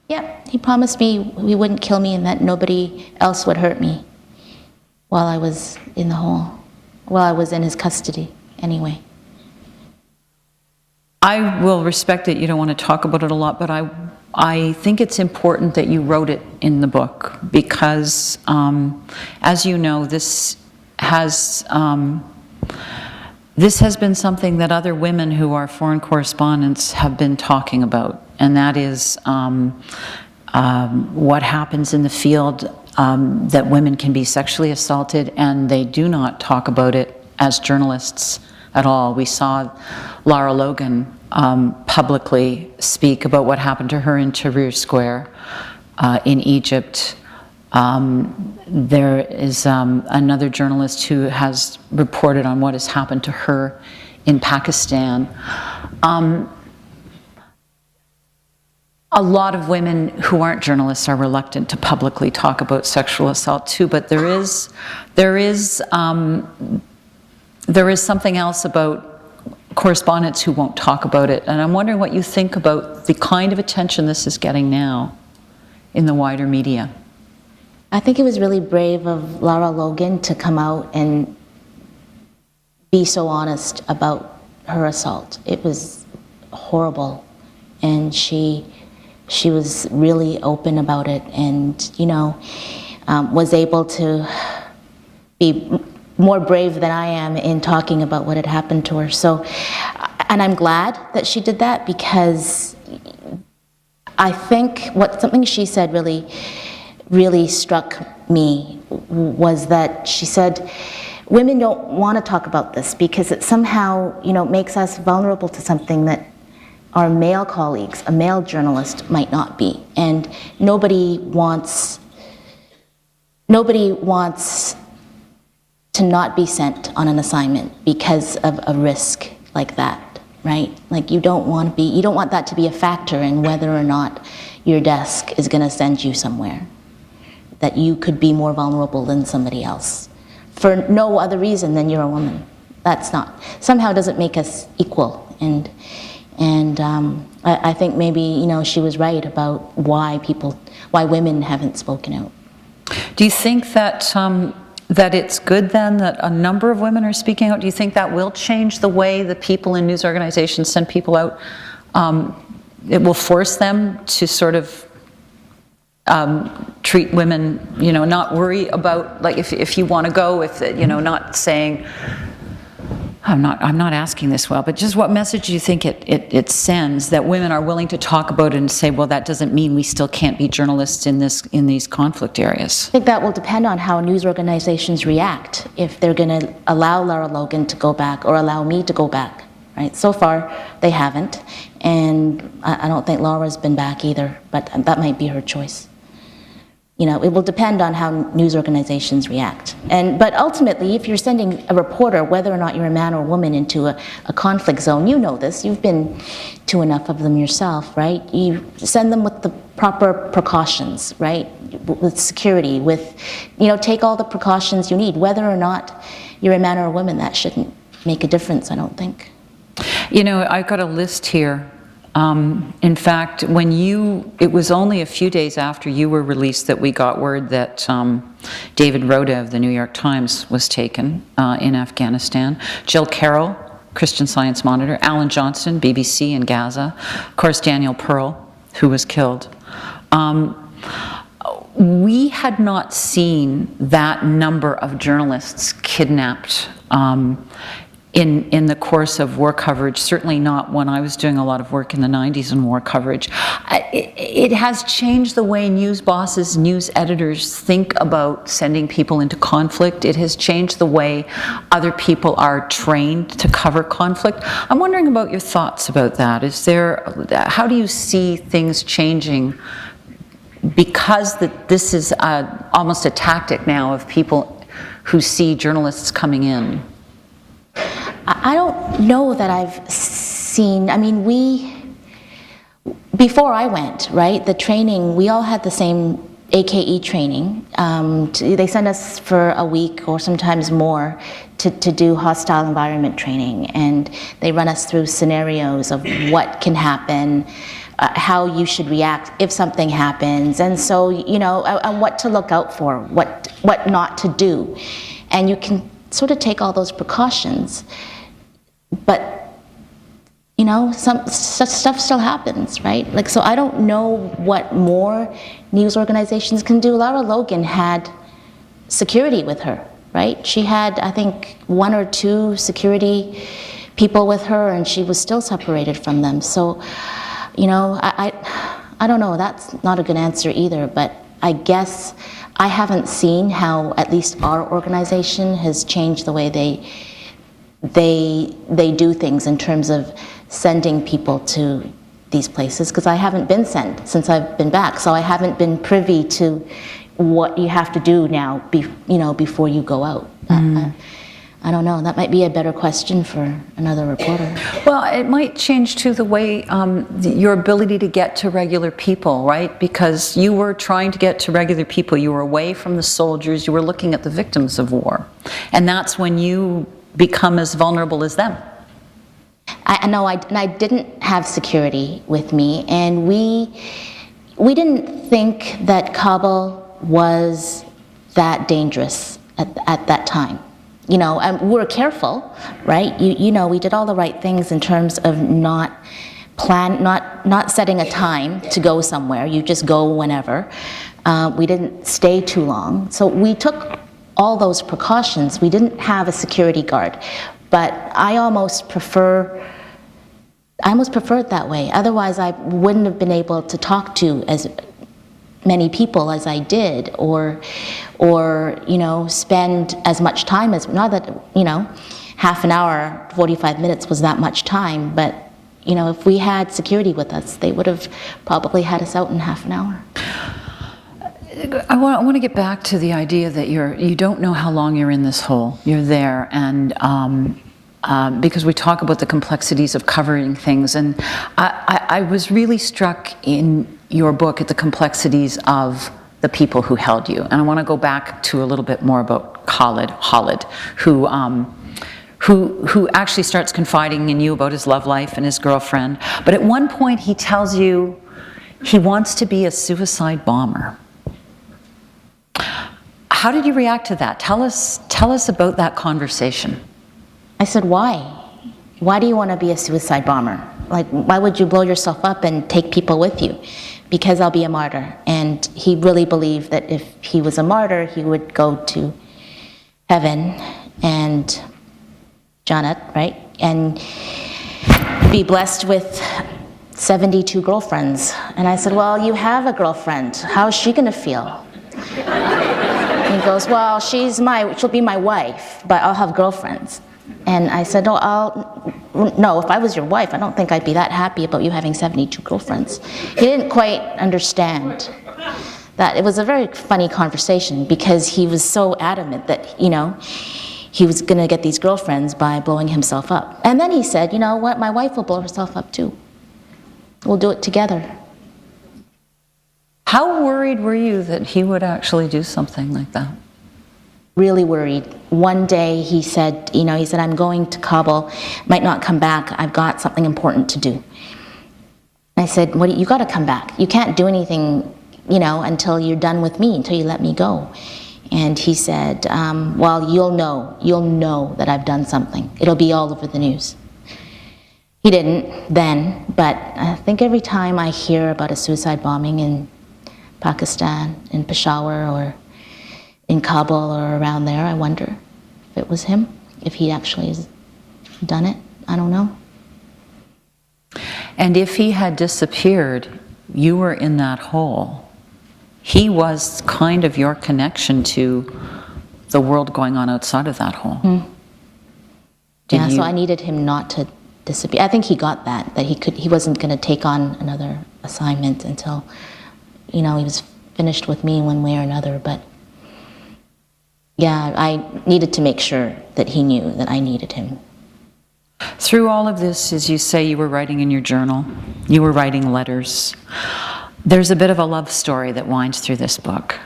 Yep, he promised me he wouldn't kill me and that nobody else would hurt me while I was in the hole, while I was in his custody, anyway. I will respect that you don't want to talk about it a lot, but I think it's important that you wrote it in the book because, as you know, this has been something that other women who are foreign correspondents have been talking about, and that is what happens in the field, that women can be sexually assaulted, and they do not talk about it as journalists at all. We saw Lara Logan publicly speak about what happened to her in Tahrir Square in Egypt. There is another journalist who has reported on what has happened to her in Pakistan. A lot of women who aren't journalists are reluctant to publicly talk about sexual assault too, but there is something else about correspondents who won't talk about it, and I'm wondering what you think about the kind of attention this is getting now in the wider media. I think it was really brave of Lara Logan to come out and be so honest about her assault. It was horrible, and she was really open about it, and was able to be more brave than I am in talking about what had happened to her. So, and I'm glad that she did that, because I think something she said really struck me was that she said, women don't want to talk about this because it somehow, makes us vulnerable to something that our male colleagues, a male journalist, might not be. And nobody wants to not be sent on an assignment because of a risk like that, right? Like you don't want that to be a factor in whether or not your desk is going to send you somewhere, that you could be more vulnerable than somebody else for no other reason than you're a woman. Somehow doesn't make us equal. And I think maybe, she was right about why women haven't spoken out. Do you think that that it's good then that a number of women are speaking out? Do you think that will change the way the people in news organizations send people out? It will force them to sort of treat women, not worry about, like, if you want to go, not saying, I'm not asking this well, but just what message do you think it sends that women are willing to talk about it and say, well, that doesn't mean we still can't be journalists in these conflict areas? I think that will depend on how news organizations react, if they're going to allow Lara Logan to go back or allow me to go back, right? So far, they haven't, and I don't think Lara's been back either, but that might be her choice. It will depend on how news organizations react. But ultimately, if you're sending a reporter, whether or not you're a man or a woman, into a conflict zone, you know this, you've been to enough of them yourself, right? You send them with the proper precautions, right? With security, take all the precautions you need. Whether or not you're a man or a woman, that shouldn't make a difference, I don't think. I've got a list here. In fact, it was only a few days after you were released that we got word that David Rhoda of the New York Times was taken in Afghanistan. Jill Carroll, Christian Science Monitor. Alan Johnston, BBC in Gaza. Of course, Daniel Pearl, who was killed. We had not seen that number of journalists kidnapped in the course of war coverage, certainly not when I was doing a lot of work in the 90s in war coverage. It has changed the way news bosses, news editors think about sending people into conflict. It has changed the way other people are trained to cover conflict. I'm wondering about your thoughts about that. How do you see things changing, because this is almost a tactic now of people who see journalists coming in? I don't know that I've seen, before I went, right, the training, we all had the same AKE training. They send us for a week or sometimes more to do hostile environment training, and they run us through scenarios of what can happen, how you should react if something happens, and so, and what to look out for, what not to do. And you can sort of take all those precautions, but some stuff still happens, right? Like, so I don't know what more news organizations can do. Lara Logan had security with her, right? She had, I think, 1 or 2 security people with her, and she was still separated from them. So, I don't know. That's not a good answer either, but I guess I haven't seen how at least our organization has changed the way they do things in terms of sending people to these places, because I haven't been sent since I've been back, so I haven't been privy to what you have to do now, before you go out. I don't know. That might be a better question for another reporter. Well, it might change too the way your ability to get to regular people, right? Because you were trying to get to regular people. You were away from the soldiers. You were looking at the victims of war, and that's when you become as vulnerable as them. I didn't have security with me, and we didn't think that Kabul was that dangerous at that time. And we were careful, right? We did all the right things in terms of not setting a time to go somewhere. You just go whenever. We didn't stay too long, so we took all those precautions. We didn't have a security guard, but I almost prefer it that way. Otherwise, I wouldn't have been able to talk to as many people as I did, or spend as much time as, not that, half an hour, 45 minutes was that much time, but, if we had security with us, they would have probably had us out in half an hour. I want to get back to the idea that you don't know how long you're in this hole. You're there, and because we talk about the complexities of covering things, and I was really struck in your book at the complexities of the people who held you. And I want to go back to a little bit more about Khalid, who actually starts confiding in you about his love life and his girlfriend. But at one point he tells you he wants to be a suicide bomber. How did you react to that? Tell us about that conversation. I said, why? Why do you want to be a suicide bomber? Like, why would you blow yourself up and take people with you? Because I'll be a martyr. And he really believed that if he was a martyr, he would go to heaven and Jannat, right? And be blessed with 72 girlfriends. And I said, well, you have a girlfriend. How's she going to feel? And he goes, well, she'll be my wife, but I'll have girlfriends. And I said, no, if I was your wife, I don't think I'd be that happy about you having 72 girlfriends. He didn't quite understand that. It was a very funny conversation, because he was so adamant that, he was going to get these girlfriends by blowing himself up. And then he said, you know what, my wife will blow herself up too. We'll do it together. How worried were you that he would actually do something like that? Really worried. One day he said, I'm going to Kabul, might not come back, I've got something important to do. And I said, you got to come back. You can't do anything, until you're done with me, until you let me go. And he said, well, you'll know that I've done something. It'll be all over the news. He didn't then, but I think every time I hear about a suicide bombing in Pakistan, in Peshawar, or in Kabul or around there, I wonder if it was him, if he actually has done it. I don't know. And if he had disappeared, you were in that hole. He was kind of your connection to the world going on outside of that hole. Mm. So I needed him not to disappear. I think he got that he wasn't going to take on another assignment until, he was finished with me one way or another, but yeah, I needed to make sure that he knew that I needed him. Through all of this, as you say, you were writing in your journal, you were writing letters. There's a bit of a love story that winds through this book.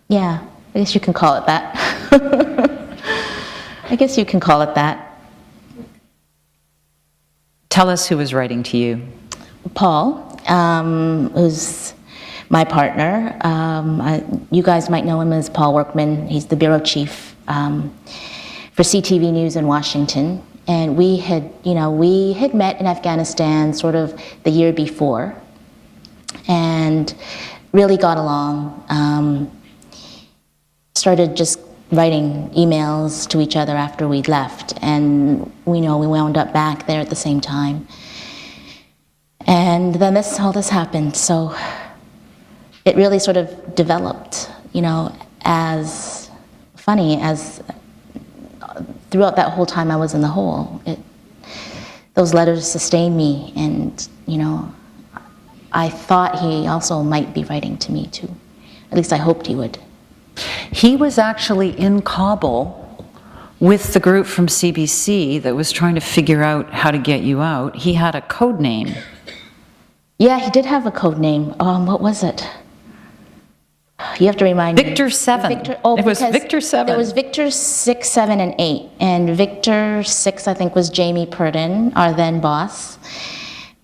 Yeah, I guess you can call it that. I guess you can call it that. Tell us who was writing to you. Paul, who's my partner. You guys might know him as Paul Workman. He's the bureau chief for CTV News in Washington. And we had met in Afghanistan sort of the year before, and really got along. Started just writing emails to each other after we'd left, and we wound up back there at the same time. And then all this happened, so it really sort of developed, as funny as throughout that whole time I was in the hole. Those letters sustained me, and I thought he also might be writing to me too. At least I hoped he would. He was actually in Kabul with the group from CBC that was trying to figure out how to get you out. He had a code name. Yeah, he did have a code name. What was it? You have to remind me. Victor 7. It was Victor 7. There was Victor 6, 7, and 8. And Victor 6, I think, was Jamie Purdon, our then boss.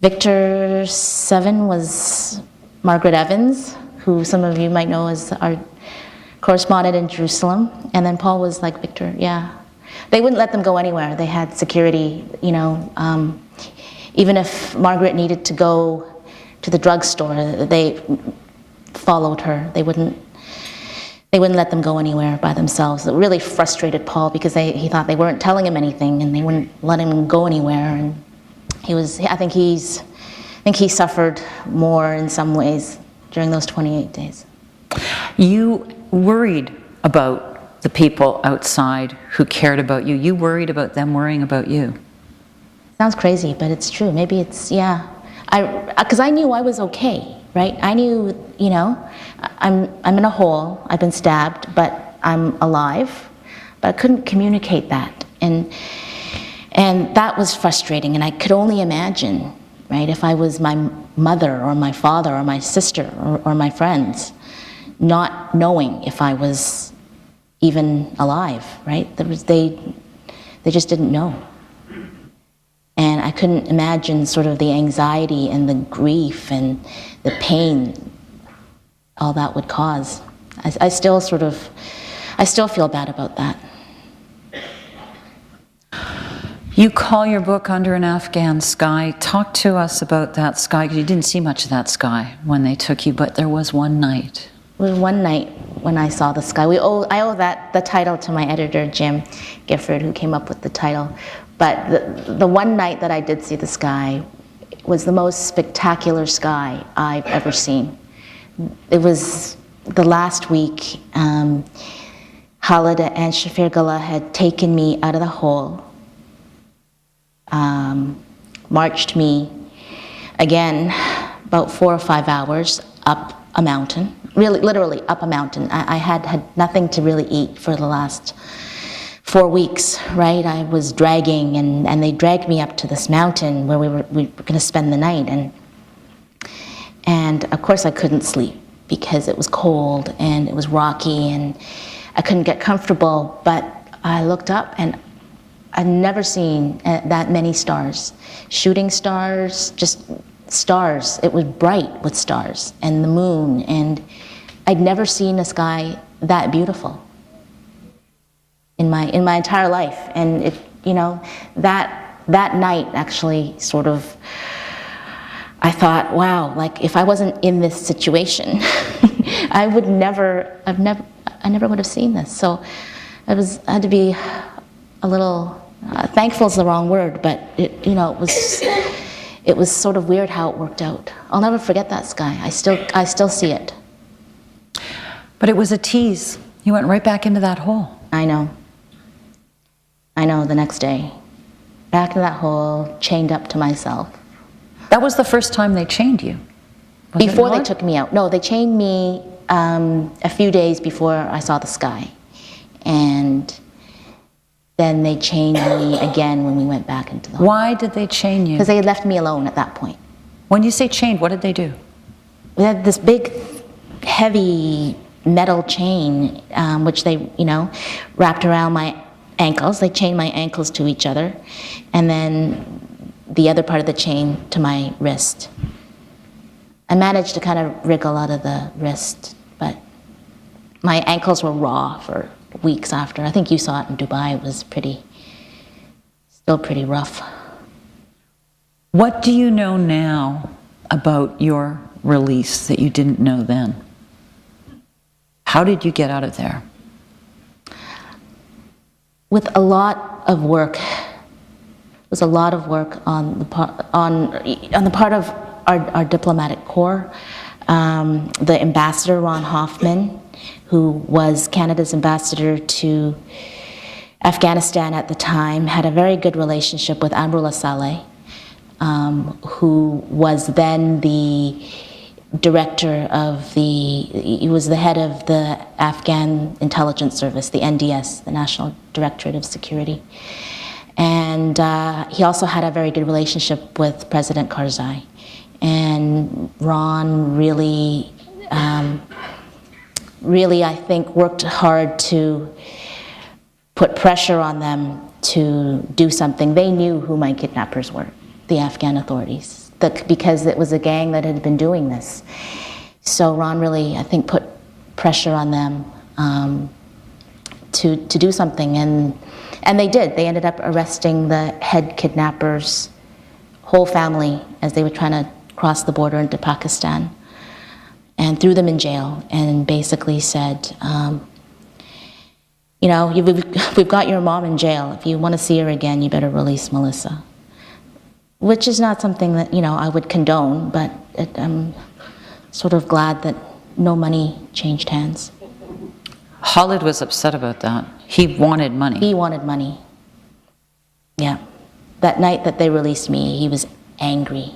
Victor 7 was Margaret Evans, who some of you might know as our correspondent in Jerusalem. And then Paul was like Victor, yeah. They wouldn't let them go anywhere. They had security, even if Margaret needed to go to the drugstore, they followed her. They wouldn't let them go anywhere by themselves. It really frustrated Paul because he thought they weren't telling him anything and they wouldn't let him go anywhere. And I think he suffered more in some ways during those 28 days. You worried about the people outside who cared about you. You worried about them worrying about you. Sounds crazy, but it's true. Maybe it's, yeah. Because I knew I was okay, right? I knew, I'm in a hole, I've been stabbed, but I'm alive. But I couldn't communicate that. And that was frustrating, and I could only imagine, right, if I was my mother or my father or my sister or my friends, not knowing if I was even alive, right? They just didn't know. And I couldn't imagine sort of the anxiety and the grief and the pain all that would cause. I still feel bad about that. You call your book Under an Afghan Sky. Talk to us about that sky, because you didn't see much of that sky when they took you, but there was one night. It was one night when I saw the sky. I owe the title to my editor, Jim Gifford, who came up with the title. But the one night that I did see the sky was the most spectacular sky I've ever seen. It was the last week. Khalid and Shafir Gullah had taken me out of the hole, marched me again about 4 or 5 hours up a mountain, really literally up a mountain. I had nothing to really eat for the last 4 weeks, right? I was dragging, and they dragged me up to this mountain where we were going to spend the night, and of course I couldn't sleep because it was cold and it was rocky and I couldn't get comfortable. But I looked up and I'd never seen that many stars, shooting stars, just stars. It was bright with stars and the moon, and I'd never seen a sky that beautiful in my entire life. And that night actually sort of, I thought, wow, like if I wasn't in this situation, I never would have seen this. So I had to be a little thankful is the wrong word, but it was sort of weird how it worked out. I'll never forget that sky. I still see it. But it was a tease. You went right back into that hole. I know, the next day. Back into that hole, chained up to myself. That was the first time they chained you? Before they took me out. No, they chained me a few days before I saw the sky. And then they chained me again when we went back into the hole. Why did they chain you? Because they had left me alone at that point. When you say chained, what did they do? We had this big, heavy metal chain, which they, wrapped around my ankles. They chained my ankles to each other, and then the other part of the chain to my wrist. I managed to kind of wriggle out of the wrist, but my ankles were raw for weeks after. I think you saw it in Dubai. It was still pretty rough. What do you know now about your release that you didn't know then? How did you get out of there? With a lot of work. It was a lot of work on the part of our diplomatic corps. The ambassador, Ron Hoffman, who was Canada's ambassador to Afghanistan at the time, had a very good relationship with Appel Salon, who was then the director of he was the head of the Afghan Intelligence Service, the NDS, the National Directorate of Security. And he also had a very good relationship with President Karzai. And Ron really, I think, worked hard to put pressure on them to do something. They knew who my kidnappers were, the Afghan authorities, because it was a gang that had been doing this. So Ron really, I think, put pressure on them to do something, and they did. They ended up arresting the head kidnapper's whole family as they were trying to cross the border into Pakistan, and threw them in jail, and basically said, you know, we've got your mom in jail. If you want to see her again, you better release Mellissa. Which is not something that, you know, I would condone, but I'm sort of glad that no money changed hands. Khalid was upset about that. He wanted money. He wanted money. Yeah. That night that they released me, he was angry.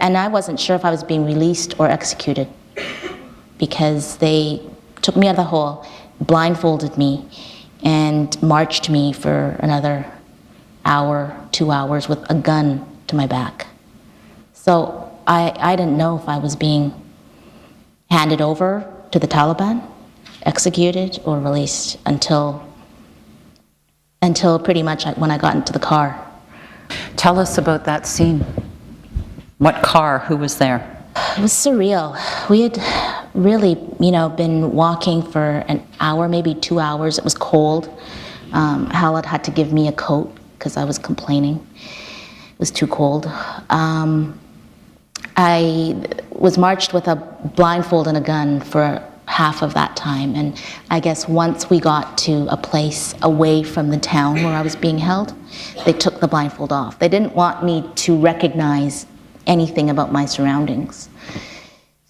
And I wasn't sure if I was being released or executed, because they took me out of the hole, blindfolded me, and marched me for another hour, 2 hours with a gun to my back. So I didn't know if I was being handed over to the Taliban, executed, or released until pretty much when I got into the car. Tell us about that scene. What car? Who was there? It was surreal. We had really, you know, been walking for an hour, maybe 2 hours. It was cold. Khalid had to give me a coat because I was complaining. It was too cold. I was marched with a blindfold and a gun for half of that time, and I guess once we got to a place away from the town where I was being held, they took the blindfold off. They didn't want me to recognize anything about my surroundings.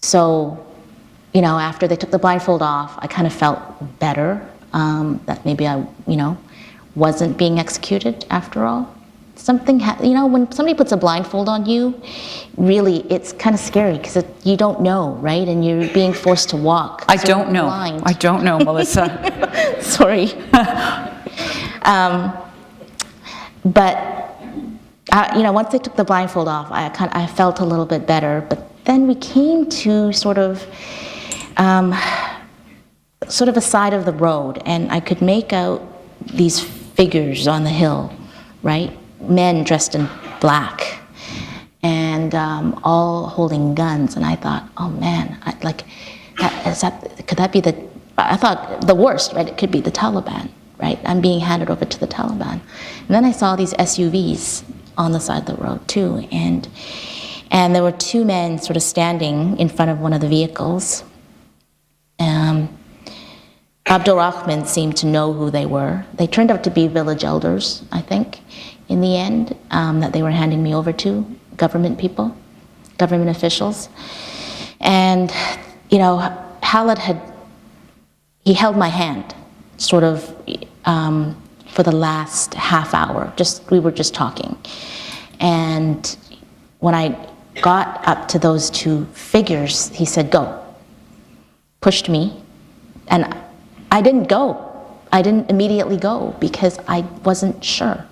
So, you know, after they took the blindfold off, I kind of felt better, that maybe I, you know, wasn't being executed after all. You know, when somebody puts a blindfold on you, really, it's kind of scary because you don't know, right? And you're being forced to walk. I don't know. Blind. I don't know, Mellissa. Sorry. But you know, once they took the blindfold off, I felt a little bit better. But then we came to sort of a side of the road, and I could make out these figures on the hill, right? Men dressed in black, and all holding guns. And I thought, oh man, could that be I thought the worst, right? It could be the Taliban, right? I'm being handed over to the Taliban. And then I saw these SUVs on the side of the road too, and there were two men sort of standing in front of one of the vehicles. Abdul Rahman seemed to know who they were. They turned out to be village elders, I think, in the end, that they were handing me over to, government people, government officials. And, you know, Khalid he held my hand, sort of, for the last half hour. We were just talking. And when I got up to those two figures, he said, go. Pushed me, and I didn't go. I didn't immediately go because I wasn't sure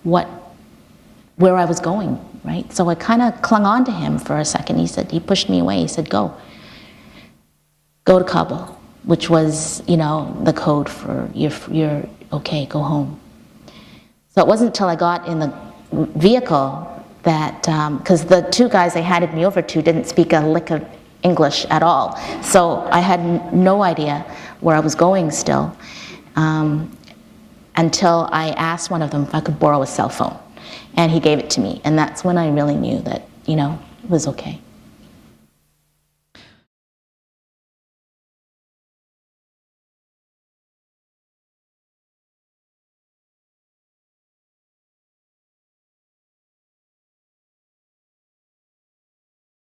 where I was going, right? So I kind of clung on to him for a second. He pushed me away. He said, go to Kabul, which was, you know, the code for you're okay, go home. So it wasn't until I got in the vehicle that, because the two guys they handed me over to didn't speak a lick of English at all. So I had no idea where I was going still, until I asked one of them if I could borrow a cell phone. And he gave it to me. And that's when I really knew that, it was okay.